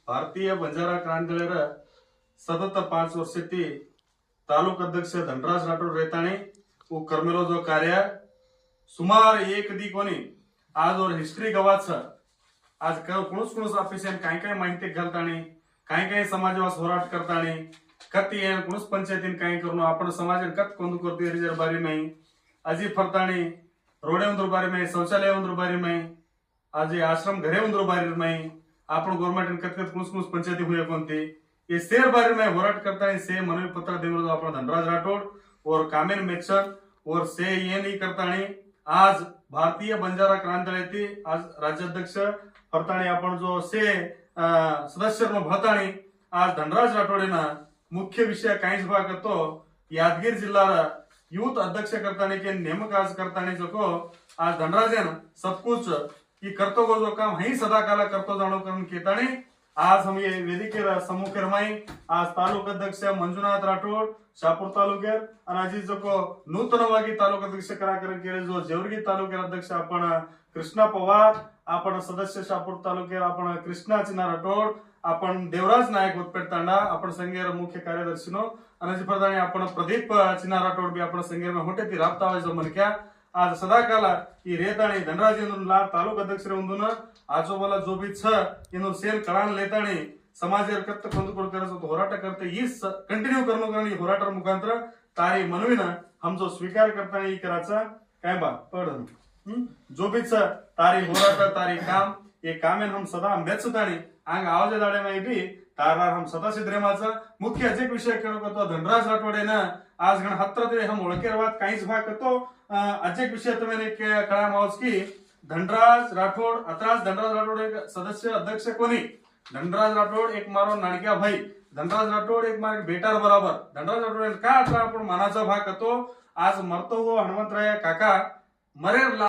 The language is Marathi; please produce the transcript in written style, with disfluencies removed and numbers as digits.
ಭಾರತೀಯ ಬಂಜಾರ ಕ್ರಾಂತಿಗಳರ सतत 5 वर्ष ती तालुका अध्यक्ष धनराज राठोड रेताणे वो कर्मेलो जो कार्य सुमार एक दी कोणी आज और हिस्ट्री गवाच आज कुणूस कुणूस ऑफिसियन काय माहिती घालताणे काय समाजवास होराट करताणे कत येन कुणूस पंचायतीन काय करून आपण समाजन कत कोंदू करते रिजर बारी में अजी फरताणे रोडे उंदर बारी में शौचालय उंदर बारी में आज आश्रम घरे उंदर बारी में आपण गवर्नमेंट कत कत कुणूस कुणूस पंचायती हुए कोणती ये शेर बारे में होराट करता है से मनवी पत्र देवरो अपना धनराज राठोड और कामेन मेचन और से ये नहीं करता है आज भारतीय बंजारा क्रांति आज राज्याध्यक्ष फरताणी आपण जो से सदस्य भरताणी आज धनराज राठोडे ना मुख्य विषय काहीच भाग तो यादगीर जिल्हा यूथ अध्यक्ष करताने के नेमक आज करताने जो को आज धनराजन सब कुछ की करतो जो काम ही सदा काला करतो जाणो करून केताने आज हम ये वेदिकेर सम्मुख रमाई आज तालुका अध्यक्ष मंजुनाथ राठोड शापूर तालुक्यात आणि आज जो को नूतनವಾಗಿ तालुका अध्यक्ष कराकर केले जो जेवरगी तालुका अध्यक्ष आपण कृष्णा पवार आपण सदस्य शापूर तालुक्यात आपण कृष्णा चिना राठोड आपण देवराज नायक होतपेट तांडा आपण संघेर मुख्य कार्यदर्शीनो आणि प्रधानी आपण प्रदीप चिना राठोड भी आपण संघेर में होटे ती राबता जो मनक्या आज सदाकाल ಈ ರೇತಾಣಿ ಧನರಾಜ್ ला तालुका अध्यक्ष उंदून आजोबाला जो भी छ इनो सेल कळान लेताणी समाजेर कत्त ಕೊಂದುಕೊಂಡು करत होराट करते ही कंटिन्यू करणं कारण ही होराटर मुखांतर तारी मनवीन हम जो स्वीकार करताना ही कराचा काय बा पडन जो भी छ तारी होराट तारी काम ये कामेन हम सदा मेचताणी आंग आवाज दाडे में भी तारार हम सदा सिद्रेमाचा मुख्य अजेक विषय केळको धनराज राठोडे ना आज गण हत्रते हम ओळखेरवात काहीच भाग करतो अजेक विषय तुम्ही कळा मावस की धनराज राठोड अत्राज धनराज राठोड एक सदस्य अध्यक्ष कोणी धनराज राठोड एक मारो नाणक्या भाई धनराज राठोड एक मार बेटार बराबर धनराज राठोड का आता आपण मानाचा भाग करतो आज मरतो हो हनुमंतराय काका मरेर